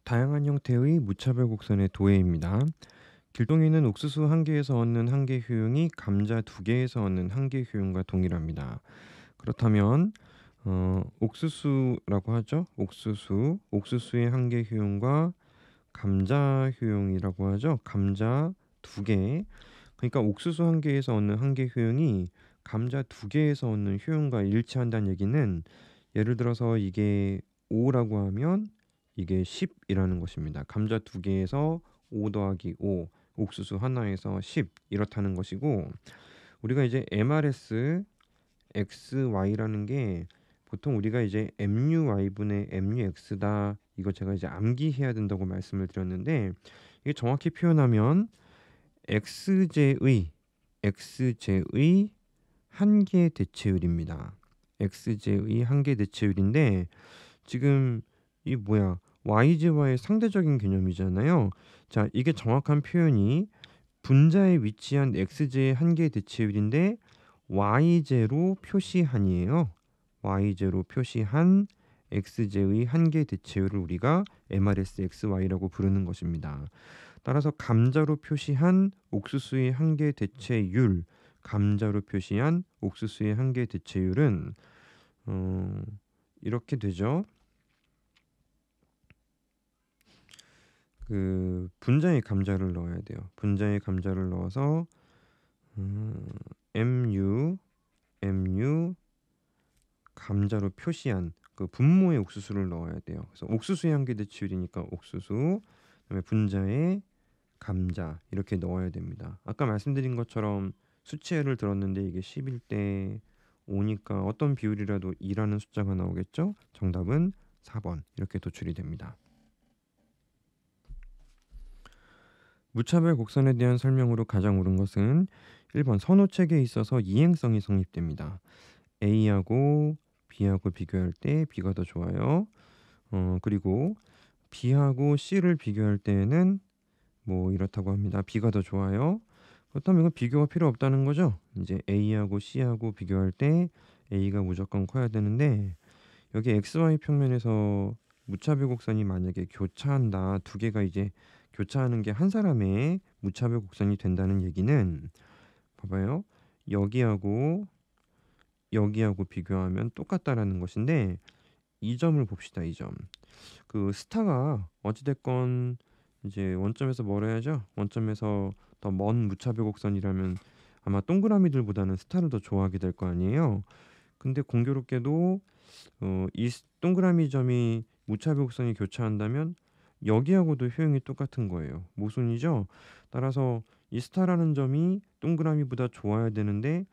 다양한 형태의 무차별 곡선의 도해입니다. 길동이는 옥수수 한 개에서 얻는 한 개 효용이 감자 두 개에서 얻는 한 개 효용과 동일합니다. 그렇다면 옥수수라고 하죠. 옥수수의 한 개 효용과 감자 효용이라고 하죠. 감자 두 개. 그러니까 옥수수 한 개에서 얻는 한 개 효용이 감자 두 개에서 얻는 효용과 일치한다는 얘기는, 예를 들어서 이게 5라고 하면 이게 10이라는 것입니다. 감자 두 개에서 5 더하기 5, 옥수수 하나에서 10 이렇다는 것이고, 우리가 이제 MRS XY라는 게 보통 우리가 이제 MUY분의 MUX다, 이거 제가 이제 암기해야 된다고 말씀을 드렸는데, 이게 정확히 표현하면 XJ의 한계 대체율입니다. XJ의 한계 대체율인데, 지금 이 뭐야, YJ와의 상대적인 개념이잖아요. 자, 이게 정확한 표현이 분자에 위치한 XJ의 한계 대체율인데 YJ로 표시한이에요. YJ로 표시한 XJ의 한계 대체율을 우리가 MRS XY라고 부르는 것입니다. 따라서 감자로 표시한 옥수수의 한계 대체율, 감자로 표시한 옥수수의 한계 대체율은 이렇게 되죠. 그 분자의 감자를 넣어야 돼요. 분자의 감자를 넣어서 MU 감자로 표시한 그 분모의 옥수수를 넣어야 돼요. 그래서 옥수수의 한계 대치율이니까 옥수수, 그다음에 분자의 감자 이렇게 넣어야 됩니다. 아까 말씀드린 것처럼 수치를 들었는데 이게 10일 때 5니까 어떤 비율이라도 2라는 숫자가 나오겠죠? 정답은 4번 이렇게 도출이 됩니다. 무차별 곡선에 대한 설명으로 가장 옳은 것은 1번 선호책에 있어서 이행성이 성립됩니다. A하고 B하고 비교할 때 B가 더 좋아요. 그리고 B하고 C를 비교할 때는 뭐 이렇다고 합니다. B가 더 좋아요. 그렇다면 이건 비교가 필요 없다는 거죠. 이제 A하고 C하고 비교할 때 A가 무조건 커야 되는데, 여기 XY 평면에서 무차별 곡선이 만약에 교차한다, 두 개가 이제 교차하는 게 한 사람의 무차별 곡선이 된다는 얘기는, 봐봐요. 여기하고 여기하고 비교하면 똑같다라는 것인데, 이 점을 봅시다. 이 점. 그 스타가 어찌됐건 이제 원점에서 멀어야죠. 원점에서 더 먼 무차별 곡선이라면 아마 동그라미들보다는 스타를 더 좋아하게 될 거 아니에요. 근데 공교롭게도 이 동그라미 점이 무차별 곡선이 교차한다면 여기하고도 효용이 똑같은 거예요. 모순이죠. 따라서 이 스타라는 점이 동그라미보다 좋아야 되는데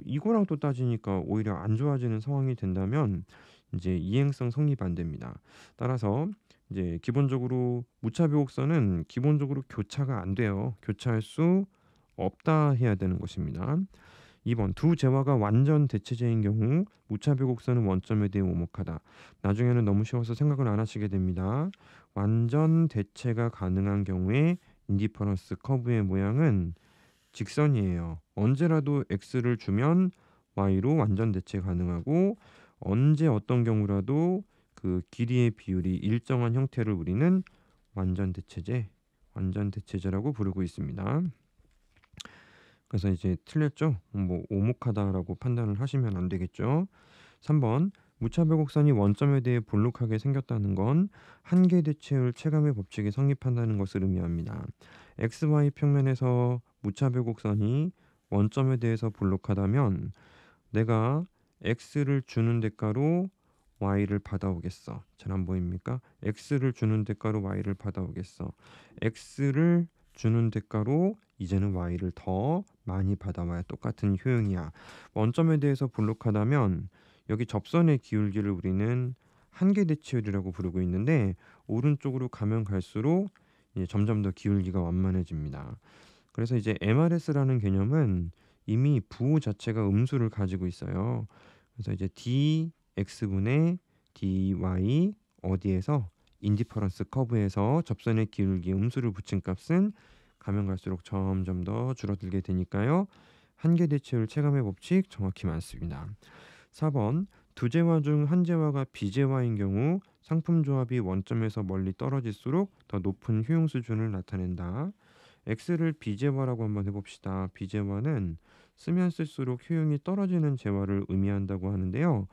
이거랑 또 따지니까 오히려 안 좋아지는 상황이 된다면 이제 이행성 성립 안 됩니다. 따라서 이제 기본적으로 무차별 곡선은 기본적으로 교차가 안 돼요. 교차할 수 없다 해야 되는 것입니다. 2번 두 재화가 완전 대체제인 경우 무차별 곡선은 원점에 대해 오목하다. 나중에는 너무 쉬워서 생각을 안 하시게 됩니다. 완전 대체가 가능한 경우에 인디퍼런스 커브의 모양은 직선이에요. 언제라도 x를 주면 y로 완전 대체 가능하고, 언제 어떤 경우라도 그 길이의 비율이 일정한 형태를 우리는 완전 대체제라고 부르고 있습니다. 그래서 이제 틀렸죠? 뭐 오목하다라고 판단을 하시면 안 되겠죠. 3번 무차별 곡선이 원점에 대해 볼록하게 생겼다는 건 한계 대체율 체감의 법칙이 성립한다는 것을 의미합니다. XY 평면에서 무차별 곡선이 원점에 대해서 볼록하다면 내가 X를 주는 대가로 Y를 받아오겠어. 잘 안 보입니까? X를 주는 대가로 Y를 받아오겠어. X를 주는 대가로 이제는 Y를 더 많이 받아와야 똑같은 효용이야. 원점에 대해서 볼록하다면 여기 접선의 기울기를 우리는 한계 대치율이라고 부르고 있는데, 오른쪽으로 가면 갈수록 이제 점점 더 기울기가 완만해집니다. 그래서 이제 MRS라는 개념은 이미 부호 자체가 음수를 가지고 있어요. 그래서 이제 dx분의 dy 어디에서 인디퍼런스 커브에서 접선의 기울기 음수를 붙인 값은 가면 갈수록 점점 더 줄어들게 되니까요. 한계 대체율 체감의 법칙 정확히 맞습니다. 4번 두 재화 중 한 재화가 비재화인 경우 상품 조합이 원점에서 멀리 떨어질수록 더 높은 효용 수준을 나타낸다. X를 비재화라고 한번 해봅시다. 비재화는 쓰면 쓸수록 효용이 떨어지는 재화를 의미한다고 하는데요.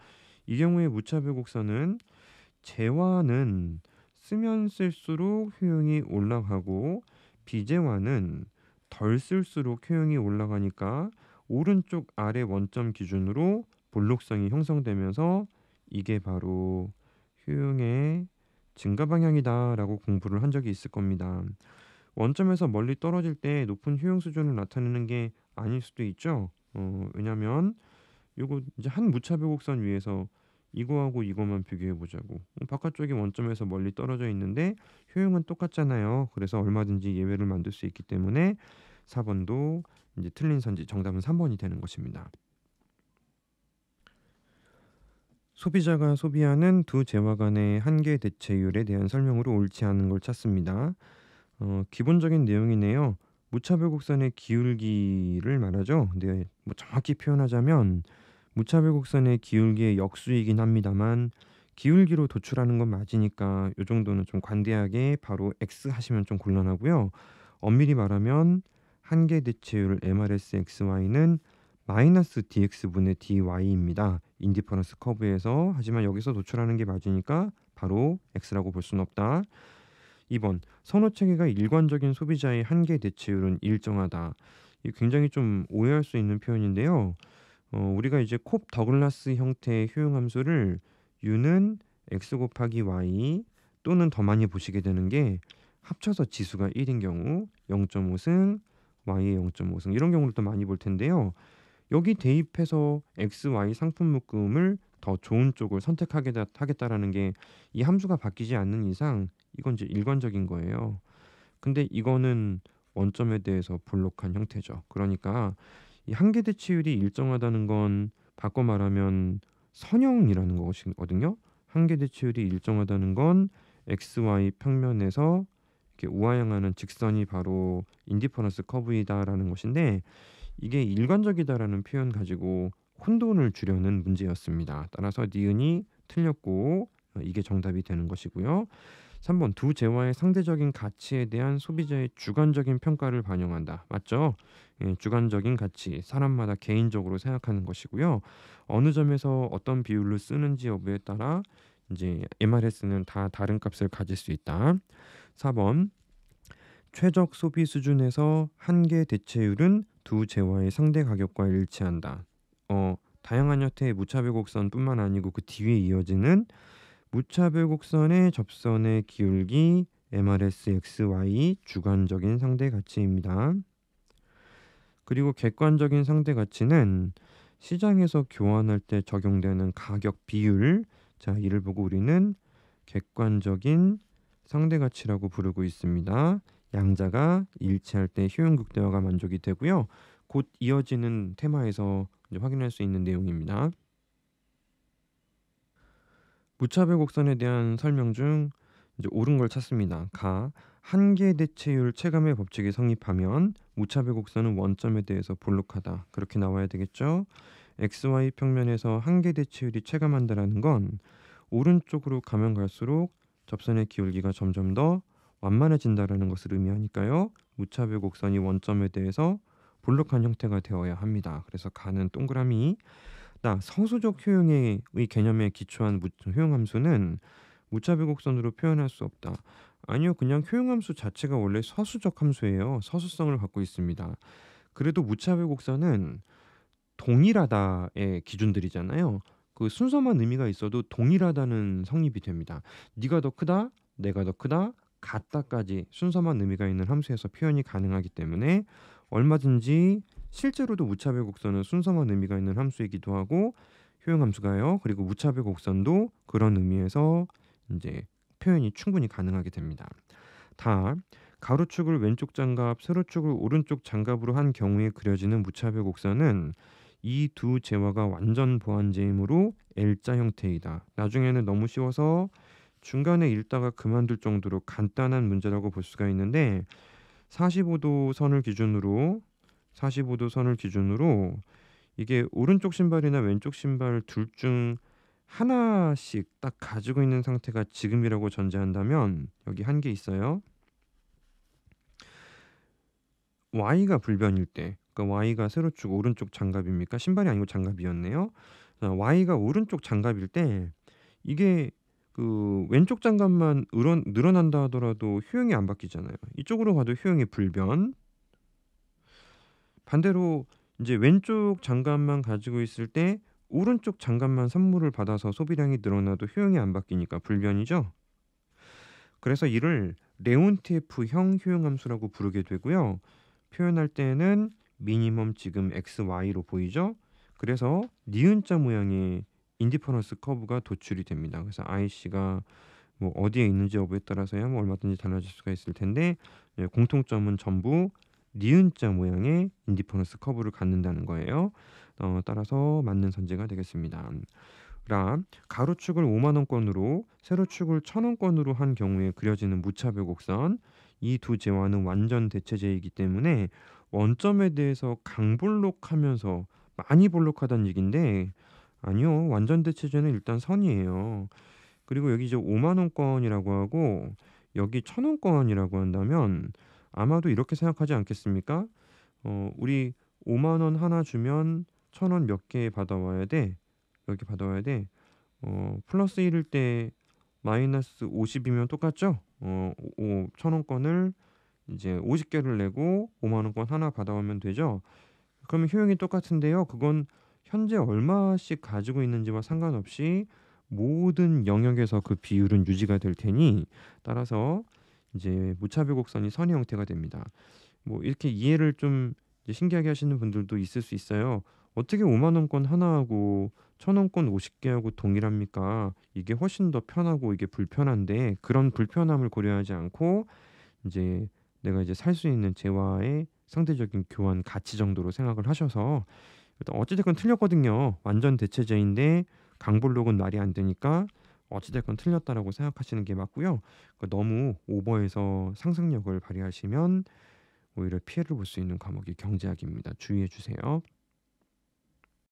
이 경우에 무차별 곡선은 재화는 쓰면 쓸수록 효용이 올라가고 비재화는 덜 쓸수록 효용이 올라가니까 오른쪽 아래 원점 기준으로 볼록성이 형성되면서 이게 바로 효용의 증가 방향이다라고 공부를 한 적이 있을 겁니다. 원점에서 멀리 떨어질 때 높은 효용 수준을 나타내는 게 아닐 수도 있죠. 왜냐면 요거 이제 한 무차별 곡선 위에서 이거하고 이거만 비교해 보자고. 바깥쪽이 원점에서 멀리 떨어져 있는데 효용은 똑같잖아요. 그래서 얼마든지 예외를 만들 수 있기 때문에 4번도 이제 틀린 선지, 정답은 3번이 되는 것입니다. 소비자가 소비하는 두 재화 간의 한계 대체율에 대한 설명으로 옳지 않은 걸 찾습니다. 기본적인 내용이네요. 무차별 곡선의 기울기를 말하죠. 근데 뭐 정확히 표현하자면 무차별 곡선의 기울기의 역수이긴 합니다만 기울기로 도출하는 건 맞으니까 요 정도는 좀 관대하게 바로 X 하시면 좀 곤란하고요. 엄밀히 말하면 한계 대체율 MRSXY는 마이너스 dx분의 dy입니다. 인디퍼런스 커브에서. 하지만 여기서 도출하는 게 맞으니까 바로 X라고 볼 수는 없다. 2번 선호체계가 일관적인 소비자의 한계 대체율은 일정하다. 이 굉장히 좀 오해할 수 있는 표현인데요. 우리가 이제 콥 더글라스 형태의 효용 함수를 u는 x 곱하기 y 또는 더 많이 보시게 되는 게 합쳐서 지수가 1인 경우 0.5승, y의 0.5승 이런 경우를 또 많이 볼 텐데요. 여기 대입해서 x, y 상품 묶음을 더 좋은 쪽을 선택하겠다라는 게 이 함수가 바뀌지 않는 이상 이건 이제 일관적인 거예요. 근데 이거는 원점에 대해서 볼록한 형태죠. 그러니까 이 한계 대치율이 일정하다는 건 바꿔 말하면 선형이라는 것이거든요. 한계 대치율이 일정하다는 건 XY 평면에서 이렇게 우하향하는 직선이 바로 인디퍼런스 커브이다라는 것인데 이게 일관적이다라는 표현 가지고 혼돈을 주려는 문제였습니다. 따라서 니은이 틀렸고 이게 정답이 되는 것이고요. 3번 두 재화의 상대적인 가치에 대한 소비자의 주관적인 평가를 반영한다. 맞죠? 예, 주관적인 가치, 사람마다 개인적으로 생각하는 것이고요. 어느 점에서 어떤 비율로 쓰는지 여부에 따라 이제 MRS는 다 다른 값을 가질 수 있다. 4번 최적 소비 수준에서 한계 대체율은 두 재화의 상대 가격과 일치한다. 다양한 형태의 무차별 곡선뿐만 아니고 그 뒤에 이어지는 무차별 곡선의 접선의 기울기 MRSXY 주관적인 상대 가치입니다. 그리고 객관적인 상대 가치는 시장에서 교환할 때 적용되는 가격 비율. 자, 이를 보고 우리는 객관적인 상대 가치라고 부르고 있습니다. 양자가 일치할 때 효용 극대화가 만족이 되고요. 곧 이어지는 테마에서 이제 확인할 수 있는 내용입니다. 무차별 곡선에 대한 설명 중 이제 옳은 걸 찾습니다. 가 한계 대체율 체감의 법칙이 성립하면 무차별 곡선은 원점에 대해서 볼록하다. 그렇게 나와야 되겠죠. XY 평면에서 한계 대체율이 체감한다라는 건 오른쪽으로 가면 갈수록 접선의 기울기가 점점 더 완만해진다라는 것을 의미하니까요. 무차별 곡선이 원점에 대해서 볼록한 형태가 되어야 합니다. 그래서 가는 동그라미. 서수적 효용의 개념에 기초한 효용 함수는 무차별 곡선으로 표현할 수 없다. 아니요, 그냥 효용 함수 자체가 원래 서수적 함수예요. 서수성을 갖고 있습니다. 그래도 무차별 곡선은 동일하다의 기준들이잖아요. 그 순서만 의미가 있어도 동일하다는 성립이 됩니다. 네가 더 크다, 내가 더 크다, 같다까지 순서만 의미가 있는 함수에서 표현이 가능하기 때문에 얼마든지 실제로도 무차별 곡선은 순서만 의미가 있는 함수이기도 하고 효용 함수가요. 그리고 무차별 곡선도 그런 의미에서 이제 표현이 충분히 가능하게 됩니다. 다 가로축을 왼쪽 장갑, 세로축을 오른쪽 장갑으로 한 경우에 그려지는 무차별 곡선은 이 두 재화가 완전 보완제이므로 L자 형태이다. 나중에는 너무 쉬워서 중간에 읽다가 그만둘 정도로 간단한 문제라고 볼 수가 있는데 45도 선을 기준으로 45도 선을 기준으로 이게 오른쪽 신발이나 왼쪽 신발 둘 중 하나씩 딱 가지고 있는 상태가 지금이라고 전제한다면 여기 한 게 있어요. Y가 불변일 때, 그러니까 Y가 세로축 오른쪽 장갑입니까? 신발이 아니고 장갑이었네요. Y가 오른쪽 장갑일 때 이게 그 왼쪽 장갑만 늘어난다 하더라도 효용이 안 바뀌잖아요. 이쪽으로 가도 효용이 불변. 반대로 이제 왼쪽 장갑만 가지고 있을 때 오른쪽 장갑만 선물을 받아서 소비량이 늘어나도 효용이 안 바뀌니까 불변이죠. 그래서 이를 레온티에프형 효용함수라고 부르게 되고요. 표현할 때는 미니멈 지금 XY로 보이죠? 그래서 니은자 모양의 인디퍼런스 커브가 도출이 됩니다. 그래서 IC가 뭐 어디에 있는지 여부에 따라서야 뭐 얼마든지 달라질 수가 있을 텐데 공통점은 전부 니은자 모양의 인디퍼런스 커브를 갖는다는 거예요. 따라서 맞는 선지가 되겠습니다. 그럼 가로축을 5만 원권으로 세로축을 1,000원권으로 한 경우에 그려지는 무차별 곡선, 이 두 재화는 완전 대체제이기 때문에 원점에 대해서 강볼록하면서 많이 볼록하다는 얘긴데 아니요. 완전 대체제는 일단 선이에요. 그리고 여기 이제 5만 원권이라고 하고 여기 1,000원권이라고 한다면 아마도 이렇게 생각하지 않겠습니까? 우리 5만 원 하나 주면 1,000원 몇 개 받아와야 돼. 여기 받아와야 돼. 플러스 1일 때 마이너스 50이면 똑같죠? 1,000원권을 이제 50개를 내고 5만 원권 하나 받아오면 되죠. 그러면 효용이 똑같은데요. 그건 현재 얼마씩 가지고 있는지와 상관없이 모든 영역에서 그 비율은 유지가 될 테니 따라서 이제 무차별 곡선이 선의 형태가 됩니다. 뭐 이렇게 이해를 좀 이제 신기하게 하시는 분들도 있을 수 있어요. 어떻게 5만 원권 하나하고 1,000원권 50개하고 동일합니까? 이게 훨씬 더 편하고 이게 불편한데 그런 불편함을 고려하지 않고 이제 내가 이제 살 수 있는 재화의 상대적인 교환 가치 정도로 생각을 하셔서 일단 어찌됐건 틀렸거든요. 완전 대체제인데 강볼록은 말이 안 되니까 어찌됐건 틀렸다라고 생각하시는 게 맞고요. 너무 오버해서 상상력을 발휘하시면 오히려 피해를 볼 수 있는 과목이 경제학입니다. 주의해 주세요.